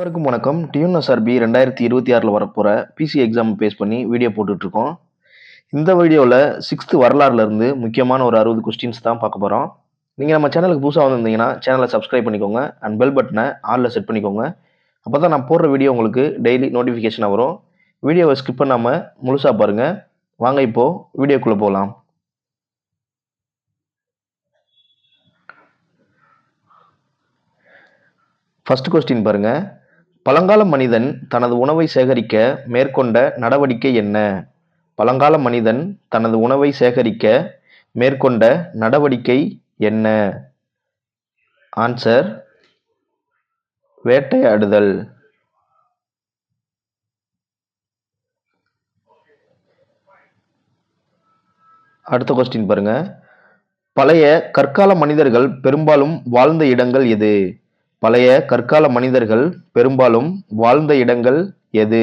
அனைவருக்கும் வணக்கம். டிஎன்எஸ்ஆர்பி 2026ல் வரப்போகிற பிசி எக்ஸாம் பேஸ் பண்ணி வீடியோ போட்டுட்ருக்கோம். இந்த வீடியோவில் 6th வரலாறுலேருந்து முக்கியமான ஒரு 60 கொஸ்டின்ஸ் தான் பார்க்க போகிறோம். நீங்கள் நம்ம சேனலுக்கு புதுசாக வந்திருந்தீங்கன்னா சேனலை சப்ஸ்கிரைப் பண்ணிக்கோங்க அண்ட் பெல் பட்டனை ஆலில் செட் பண்ணிக்கோங்க. அப்போ தான் நான் போடுற வீடியோ உங்களுக்கு டெய்லி நோட்டிஃபிகேஷனாக வரும். வீடியோவை ஸ்கிப் பண்ணாமல் முழுசாக பாருங்கள். வாங்க இப்போது வீடியோக்குள்ளே போகலாம். ஃபர்ஸ்ட் கொஸ்டின் பாருங்க. பழங்கால மனிதன் தனது உணவை சேகரிக்க மேற்கொண்ட நடவடிக்கை என்ன? பழங்கால மனிதன் தனது உணவை சேகரிக்க மேற்கொண்ட நடவடிக்கை என்ன? ஆன்சர் வேட்டையாடுதல். அடுத்த கொஸ்டின் பாருங்க. பழைய கற்கால மனிதர்கள் பெரும்பாலும் வாழ்ந்த இடங்கள் எது? பழைய கற்கால மனிதர்கள் பெரும்பாலும் வாழ்ந்த இடங்கள் எது?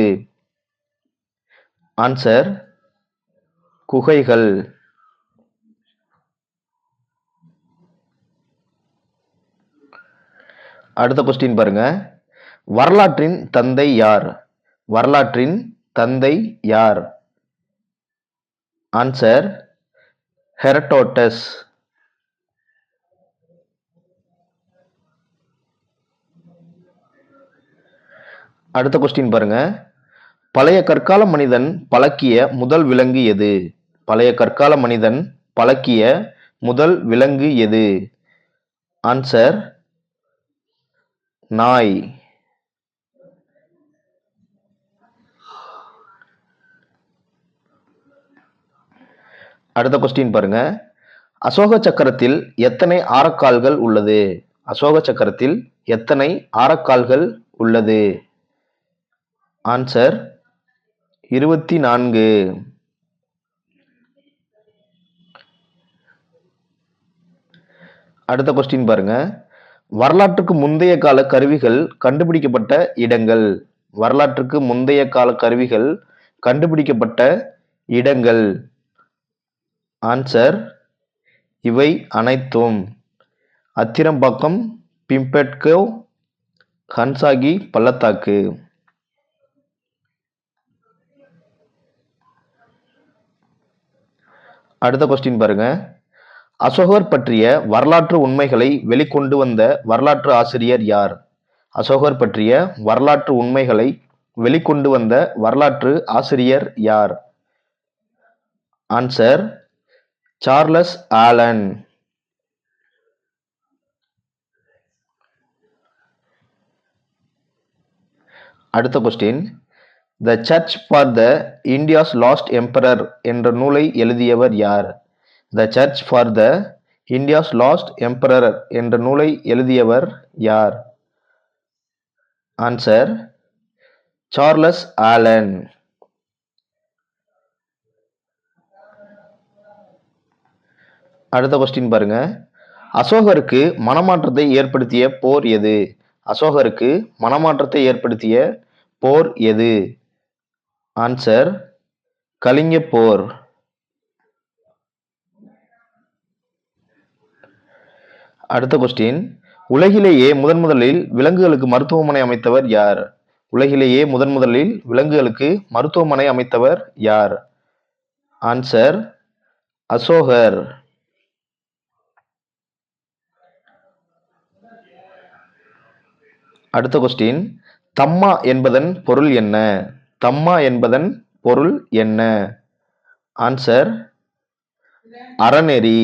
ஆன்சர் குகைகள். அடுத்த கொஸ்டின் பாருங்க. வரலாற்றின் தந்தை யார்? வரலாற்றின் தந்தை யார்? Answer Herodotus. அடுத்த கொஸ்டின் பாருங்க. பழைய கற்கால மனிதன் பழக்கிய முதல் விலங்கு எது? பழைய கற்கால மனிதன் பழக்கிய முதல் விலங்கு எது? ஆன்சர் நாய். அடுத்த கொஸ்டின் பாருங்க. அசோக சக்கரத்தில் எத்தனை ஆரக்கால்கள் உள்ளது? அசோக சக்கரத்தில் எத்தனை ஆரக்கால்கள் உள்ளது? ஆன்சர் 24. அடுத்த கொஸ்டின் பாருங்க. வரலாற்றுக்கு முந்தைய கால கருவிகள் கண்டுபிடிக்கப்பட்ட இடங்கள். வரலாற்றுக்கு முந்தைய கால கருவிகள் கண்டுபிடிக்கப்பட்ட இடங்கள். ஆன்சர் இவை அனைத்தும் அத்திரம்பாக்கம், பிம்பெட்கோ, ஹன்சாகி பள்ளத்தாக்கு. அடுத்த கொஸ்டின் பாருங்க. அசோகர் பற்றிய வரலாற்று உண்மைகளை வெளிக்கொண்டு வந்த வரலாற்று ஆசிரியர் யார்? அசோகர் பற்றிய வரலாற்று உண்மைகளை வெளிக்கொண்டு வந்த வரலாற்று ஆசிரியர் யார்? Answer Charles Allen. அடுத்த question. The search for the India's last emperor என்ற நூலை எழுதியவர் யார்? The search for the India's last emperor என்ற நூலை எழுதியவர் யார்? Answer Charles Allen. அடுத்த கொஸ்டின் பாருங்க. அசோகருக்கு மனமாற்றத்தை ஏற்படுத்திய போர் எது? அசோகருக்கு மனமாற்றத்தை ஏற்படுத்திய போர் எது? ஆன்சர் கலிங்க போர். அடுத்த கொஸ்டின். உலகிலேயே முதலில் விலங்குகளுக்கு மருத்துவமனை அமைத்தவர் யார்? உலகிலேயே முதலில் விலங்குகளுக்கு மருத்துவமனை அமைத்தவர் யார்? ஆன்சர் அசோகர். அடுத்த கொஸ்டின். தம்மா என்பதன் பொருள் என்ன? தம்மா என்பதன் பொருள் என்ன? ஆன்சர் அறநெறி.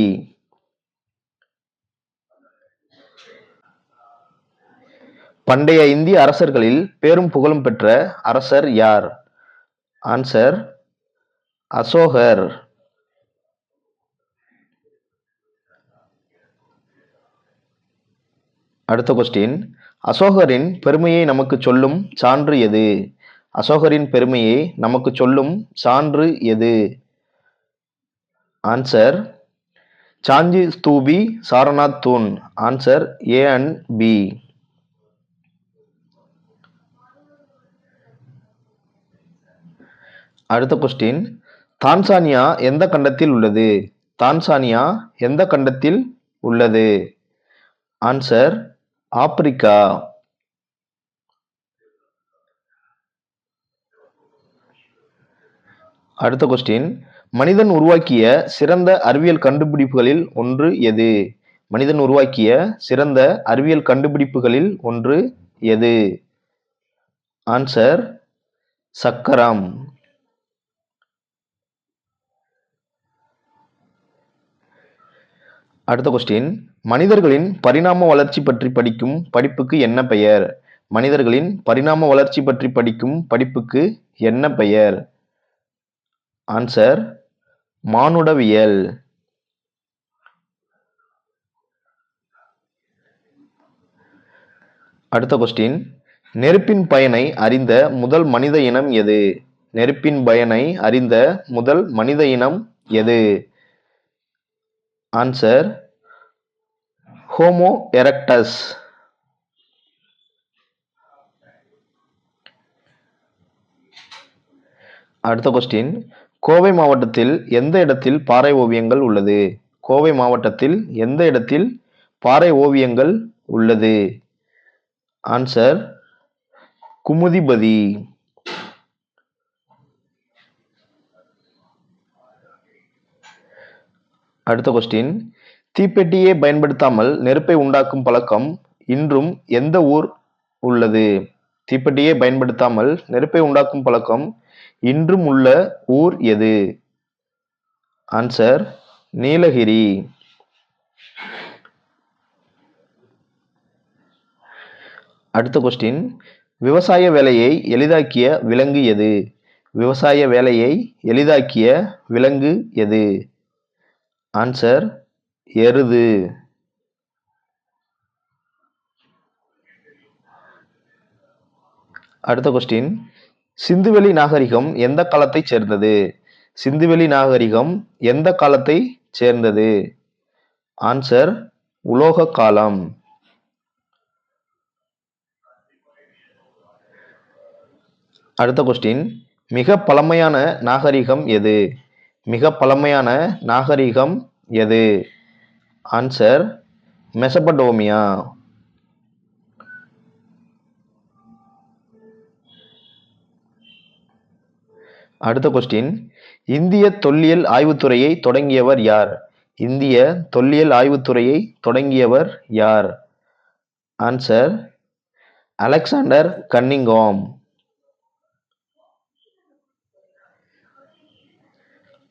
பண்டைய இந்திய அரசர்களில் பேரும் புகழும் பெற்ற அரசர் யார்? ஆன்சர் அசோகர். அடுத்த கொஸ்டின். அசோகரின் பெருமையை நமக்கு சொல்லும் சான்று எது? அசோகரின் பெருமையை நமக்கு சொல்லும் சான்று எது? ஆன்சர் சாஞ்சி ஸ்தூபி, சாரநாத் தூண். Answer A and B. அடுத்த கொஸ்டின். தான்சானியா எந்த கண்டத்தில் உள்ளது? தான்சானியா எந்த கண்டத்தில் உள்ளது? Answer Africa. அடுத்த கொஸ்டின், மனிதன் உருவாக்கிய சிறந்த அறிவியல் கண்டுபிடிப்புகளில் ஒன்று எது? மனிதன் உருவாக்கிய சிறந்த அறிவியல் கண்டுபிடிப்புகளில் ஒன்று எது? ஆன்சர் சக்கரம். அடுத்த கொஸ்டின், மனிதர்களின் பரிணாம வளர்ச்சி பற்றி படிக்கும் படிப்புக்கு என்ன பெயர்? மனிதர்களின் பரிணாம வளர்ச்சி பற்றி படிக்கும் படிப்புக்கு என்ன பெயர்? ஆன்சர் மானுடவியல். அடுத்த கொஸ்டின், நெருப்பின் பயனை அறிந்த முதல் மனித இனம் எது? நெருப்பின் பயனை அறிந்த முதல் மனித இனம் எது? Answer homo erectus. அடுத்த கொஸ்டின், கோவை மாவட்டத்தில் எந்த இடத்தில் பாறை ஓவியங்கள் உள்ளது? கோவை மாவட்டத்தில் எந்த இடத்தில் பாறை ஓவியங்கள் உள்ளது? ஆன்சர் குமுதிபதி. அடுத்த கொஸ்டின், தீப்பெட்டியை பயன்படுத்தாமல் நெருப்பை உண்டாக்கும் பழக்கம் இன்றும் எந்த ஊர் உள்ளது? தீப்பெட்டியை பயன்படுத்தாமல் நெருப்பை உண்டாக்கும் பழக்கம் இன்றும் உள்ள ஊர் எது? ஆன்சர் நீலகிரி. அடுத்த கொஸ்டின், விவசாய வேலையை எளிதாக்கிய விலங்கு எது? விவசாய வேலையை எளிதாக்கிய விலங்கு எது? ஆன்சர் எருது. அடுத்த கொஸ்டின், சிந்துவெளி நாகரிகம் எந்த காலத்தைச் சேர்ந்தது? சிந்துவெளி நாகரிகம் எந்த காலத்தைச் சேர்ந்தது? ஆன்சர் உலோக காலம். அடுத்த கொஸ்டின், மிக பழமையான நாகரிகம் எது? மிக பழமையான நாகரிகம் எது? ஆன்சர் மெசபடோமியா. அடுத்த கொஸ்டின், இந்திய தொல்லியல் ஆய்வுத்துறையை தொடங்கியவர் யார்? இந்திய தொல்லியல் ஆய்வுத்துறையை தொடங்கியவர் யார்? Answer Alexander Cunningham.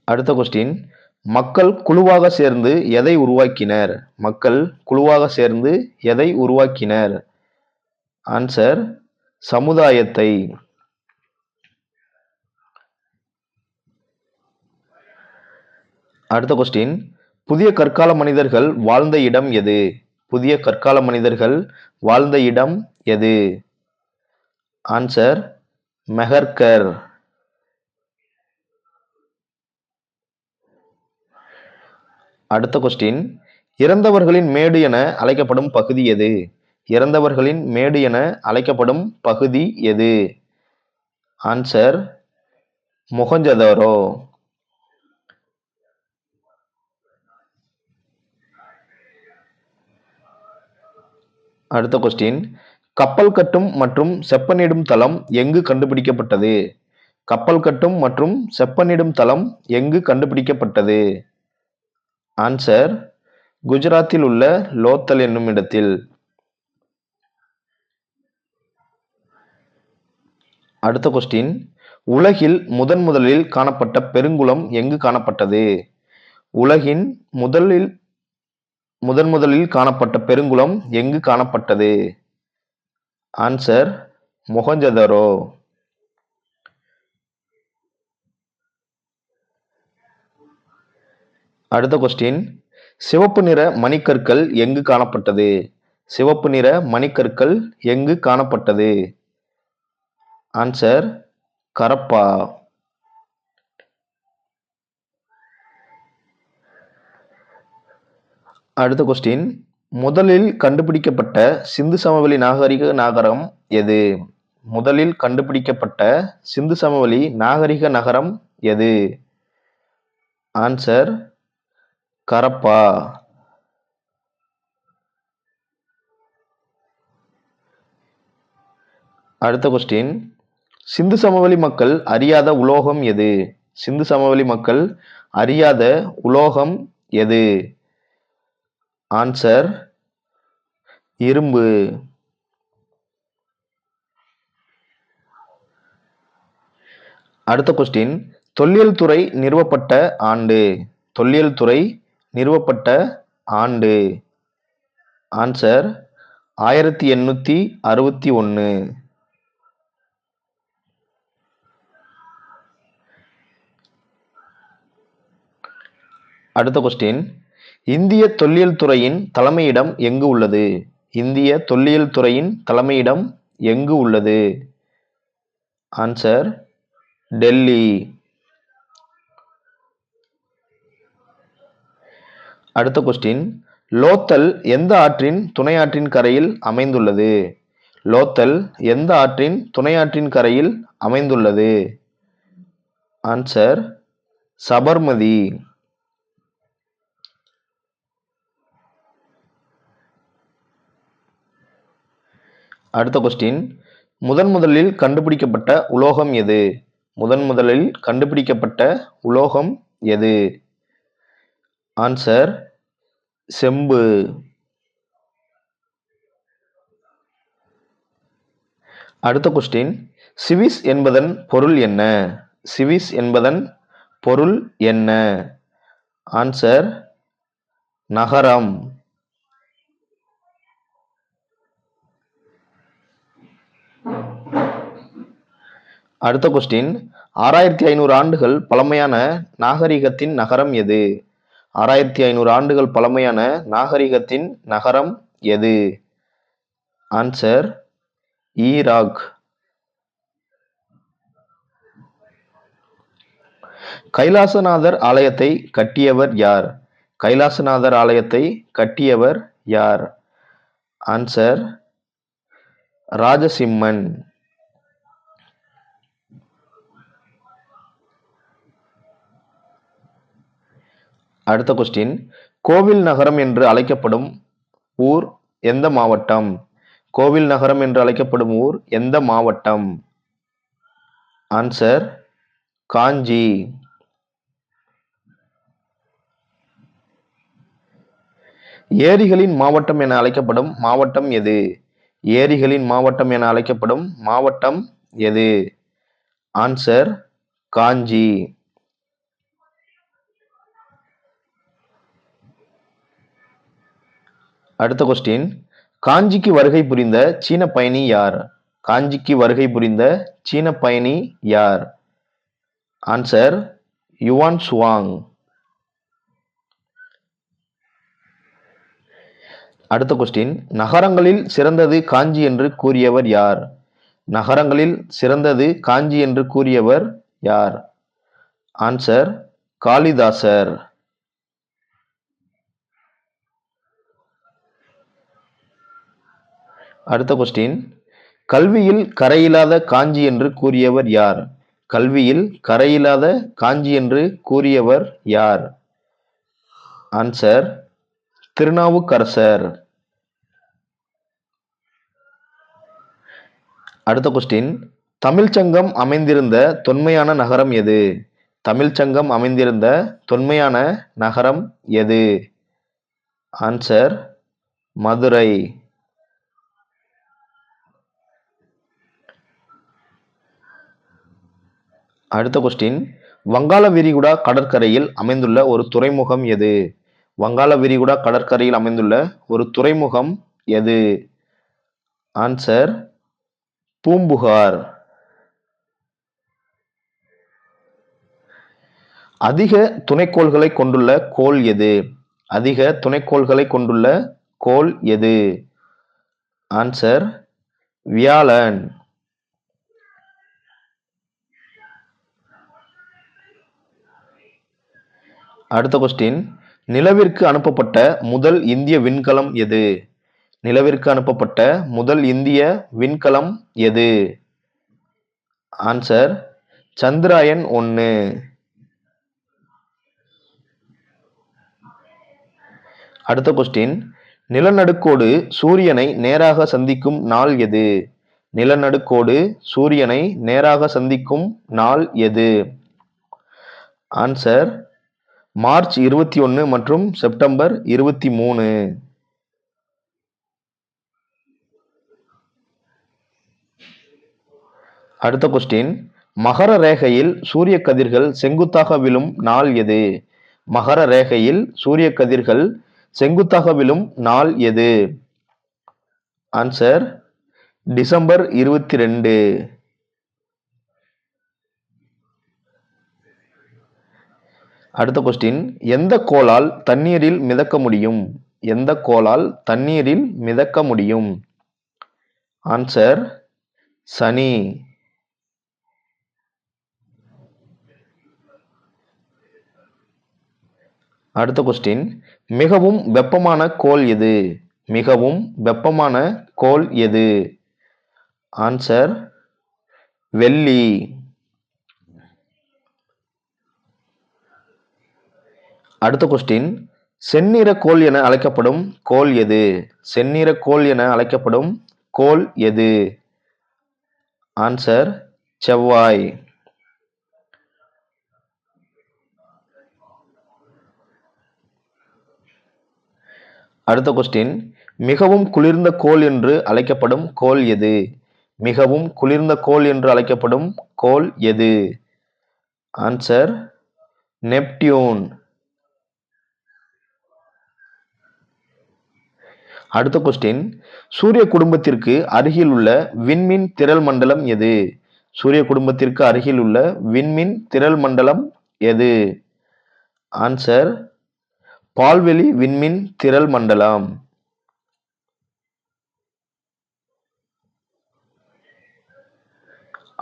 அடுத்த கொஸ்டின், மக்கள் குழுவாக சேர்ந்து எதை உருவாக்கினர்? மக்கள் குழுவாக சேர்ந்து எதை உருவாக்கினர்? ஆன்சர் சமுதாயத்தை. அடுத்த கொஸ்டின், புதிய கற்கால மனிதர்கள் வாழ்ந்த இடம் எது? புதிய கற்கால மனிதர்கள் வாழ்ந்த இடம் எது? ஆன்சர் மெஹர்கர். அடுத்த கொஸ்டின், இறந்தவர்களின் மேடு என அழைக்கப்படும் பகுதி எது? இறந்தவர்களின் மேடு என அழைக்கப்படும் பகுதி எது? ஆன்சர் மொஹஞ்சதாரோ. அடுத்த கொஸ்டின், கப்பல் கட்டும் மற்றும் செப்பனிடும் தளம் எங்கு கண்டுபிடிக்கப்பட்டது? கப்பல் கட்டும் மற்றும் செப்பனிடும் தளம் எங்கு கண்டுபிடிக்கப்பட்டது? ஆன்சர் குஜராத்தில் உள்ள லோத்தல் என்னும் இடத்தில். அடுத்த கொஸ்டின், உலகில் முதலில் காணப்பட்ட பெருங்குளம் எங்கு காணப்பட்டது? உலகின் முதலில் காணப்பட்ட பெருங்குளம் எங்கு காணப்பட்டது? ஆன்சர் மொஹஞ்சதாரோ. அடுத்த கொஸ்டின், சிவப்பு நிற மணிக்கற்கள் எங்கு காணப்பட்டது? சிவப்பு நிற மணிக்கற்கள் எங்கு காணப்பட்டது? ஆன்சர் கரப்பா. அடுத்த கொஸ்டின், முதலில் கண்டுபிடிக்கப்பட்ட சிந்து சமவெளி நாகரிக நகரம் எது? முதலில் கண்டுபிடிக்கப்பட்ட சிந்து சமவெளி நாகரிக நகரம் எது? ஆன்சர் கரப்பா. அடுத்த கொஸ்டின், சிந்து சமவெளி மக்கள் அறியாத உலோகம் எது? சிந்து சமவெளி மக்கள் அறியாத உலோகம் எது? ஆன்சர் இரும்பு. அடுத்த கொஸ்டின், தொல்லியல் துறை நிறுவப்பட்ட ஆண்டு. தொல்லியல் துறை நிறுவப்பட்ட ஆண்டு. ஆன்சர் 1861. அடுத்த கொஸ்டின், இந்திய தொல்லியல் துறையின் தலைமையிடம் எங்கு உள்ளது? இந்திய தொல்லியல் துறையின் தலைமையிடம் எங்கு உள்ளது? ஆன்சர் டெல்லி. அடுத்த கொஸ்டின், லோத்தல் எந்த ஆற்றின் துணையாற்றின் கரையில் அமைந்துள்ளது? லோத்தல் எந்த ஆற்றின் துணையாற்றின் கரையில் அமைந்துள்ளது? ஆன்சர் சபர்மதி. அடுத்த கொஸ்டின், முதலில் கண்டுபிடிக்கப்பட்ட உலோகம் எது? முதலில் கண்டுபிடிக்கப்பட்ட உலோகம் எது? ஆன்சர் செம்பு. அடுத்த கொஸ்டின், சிவிஸ் என்பதன் பொருள் என்ன? சிவிஸ் என்பதன் பொருள் என்ன? ஆன்சர் நகரம். அடுத்த கொஸ்டின், 6500 ஆண்டுகள் பழமையான நாகரிகத்தின் நகரம் எது? 6500 ஆண்டுகள் பழமையான நாகரிகத்தின் நகரம் எது? Answer Iraq. கைலாசநாதர் ஆலயத்தை கட்டியவர் யார்? கைலாசநாதர் ஆலயத்தை கட்டியவர் யார்? ஆன்சர் ராஜசிம்மன். அடுத்த கொஸ்டின், கோவில் நகரம் என்று அழைக்கப்படும் ஊர் எந்த மாவட்டம்? கோவில் நகரம் என்று அழைக்கப்படும் ஊர் எந்த மாவட்டம்? ஆன்சர் காஞ்சி. ஏரிகளின் மாவட்டம் என அழைக்கப்படும் மாவட்டம் எது? ஏரிகளின் மாவட்டம் என அழைக்கப்படும் மாவட்டம் எது? ஆன்சர் காஞ்சி. அடுத்த கொஸ்டின், காஞ்சிக்கு வருகை புரிந்த சீன பயணி யார்? காஞ்சிக்கு வருகை புரிந்த சீன பயணி யார்? Answer Yuan Chwang. அடுத்த கொஸ்டின், நகரங்களில் சிறந்தது காஞ்சி என்று கூறியவர் யார்? நகரங்களில் சிறந்தது காஞ்சி என்று கூறியவர் யார்? ஆன்சர் காளிதாசர். அடுத்த கொஸ்டின், கல்வியில் கரையில்லாத காஞ்சி என்று கூறியவர் யார்? கல்வியில் கரையில்லாத காஞ்சி என்று கூறியவர் யார்? ஆன்சர் திருநாவுக்கரசர். அடுத்த கொஸ்டின், தமிழ்ச்சங்கம் அமைந்திருந்த தொன்மையான நகரம் எது? தமிழ்ச்சங்கம் அமைந்திருந்த தொன்மையான நகரம் எது? ஆன்சர் மதுரை. அடுத்த கொஸ்டின், வங்காள விரிகுடா கடற்கரையில் அமைந்துள்ள ஒரு துறைமுகம் எது? வங்காள விரிகுடா கடற்கரையில் அமைந்துள்ள ஒரு துறைமுகம் எது? ஆன்சர் பூம்புகார். அதிக துணைக்கோள்களை கொண்டுள்ள கோள் எது? அதிக துணைக்கோள்களை கொண்டுள்ள கோள் எது? ஆன்சர் வியாழன். அடுத்த கொஸ்டின், நிலவிற்கு அனுப்பப்பட்ட முதல் இந்திய விண்கலம் எது? நிலவிற்கு அனுப்பப்பட்ட முதல் இந்திய விண்கலம் எது? ஆன்சர் சந்திராயன் 1. அடுத்த கொஸ்டின், நிலநடுக்கோடு சூரியனை நேராக சந்திக்கும் நாள் எது? நிலநடுக்கோடு சூரியனை நேராக சந்திக்கும் நாள் எது? ஆன்சர் மார்ச் 21 மற்றும் செப்டம்பர் 23. அடுத்த கொஸ்டின், மகர ரேகையில் சூரிய கதிர்கள் செங்குத்தாக விழும் நாள் எது? மகர ரேகையில் சூரிய கதிர்கள் செங்குத்தாக விழும் நாள் எது? Answer December 22. அடுத்த கொஸ்டின், எந்த கோளால் தண்ணீரில் மிதக்க முடியும்? எந்த கோளால் தண்ணீரில் மிதக்க முடியும்? ஆன்சர் சனி. அடுத்த கொஸ்டின், மிகவும் வெப்பமான கோள் எது? மிகவும் வெப்பமான கோள் எது? ஆன்சர் வெள்ளி. அடுத்த கொஸ்டின், செந்நிற கோள் என அழைக்கப்படும் கோள் எது? செந்நிற கோள் என அழைக்கப்படும் கோள் எது? ஆன்சர் செவ்வாய். அடுத்த கொஸ்டின், மிகவும் குளிர்ந்த கோள் என்று அழைக்கப்படும் கோள் எது? மிகவும் குளிர்ந்த கோள் என்று அழைக்கப்படும் கோள் எது? Answer Neptune. அடுத்த கொஸ்டின், சூரிய குடும்பத்திற்கு அருகில் உள்ள விண்மீன் திரள் மண்டலம் எது? சூரிய குடும்பத்திற்கு அருகில் உள்ள விண்மீன் திரள் மண்டலம் எது? ஆன்சர் பால்வெளி விண்மீன் திரள் மண்டலம்.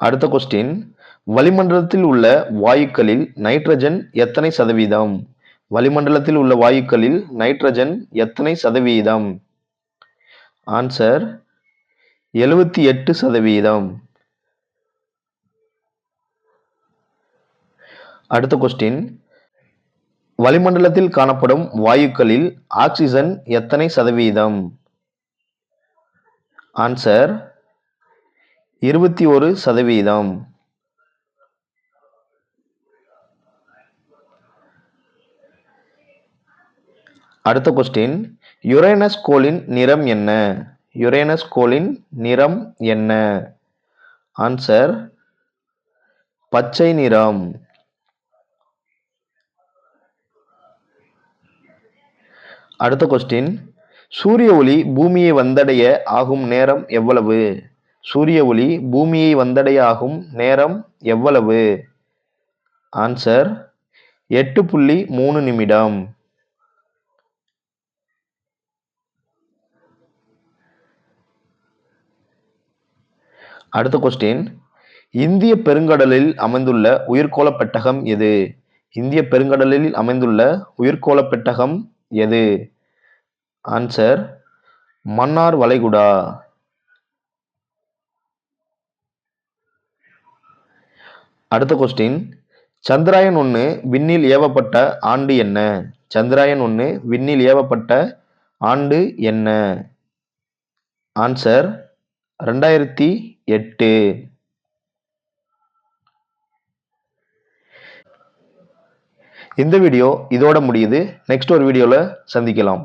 அடுத்த கொஸ்டின், வளிமண்டலத்தில் உள்ள வாயுக்களில் நைட்ரஜன் எத்தனை சதவீதம்? வளிமண்டலத்தில் உள்ள வாயுக்களில் நைட்ரஜன் எத்தனை சதவீதம்? ஆன்சர் 78%. அடுத்த கொஸ்டின், வளிமண்டலத்தில் காணப்படும் வாயுக்களில் ஆக்சிஜன் எத்தனை சதவீதம்? ஆன்சர் 21%. அடுத்த கொஸ்டின், யுரேனஸ் கோளின் நிறம் என்ன? யுரேனஸ் கோளின் நிறம் என்ன? ஆன்சர் பச்சை நிறம். அடுத்த கொஸ்டின், சூரிய ஒளி பூமியை வந்தடைய ஆகும் நேரம் எவ்வளவு? சூரிய ஒளி பூமியை வந்தடைய ஆகும் நேரம் எவ்வளவு? ஆன்சர் 8.3 நிமிடம். அடுத்த கொஸ்டின், இந்திய பெருங்கடலில் அமைந்துள்ள உயிர்கோள பெட்டகம் எது? இந்திய பெருங்கடலில் அமைந்துள்ள உயிர்கோள பெட்டகம் எது? ஆன்சர் மன்னார் வளைகுடா. அடுத்த கொஸ்டின், சந்திராயன் 1 விண்ணில் ஏவப்பட்ட ஆண்டு என்ன? சந்திராயன் 1 விண்ணில் ஏவப்பட்ட ஆண்டு என்ன? ஆன்சர் 2008. இந்த வீடியோ இதோட முடியுது. நெக்ஸ்ட் ஒரு வீடியோல சந்திக்கலாம்.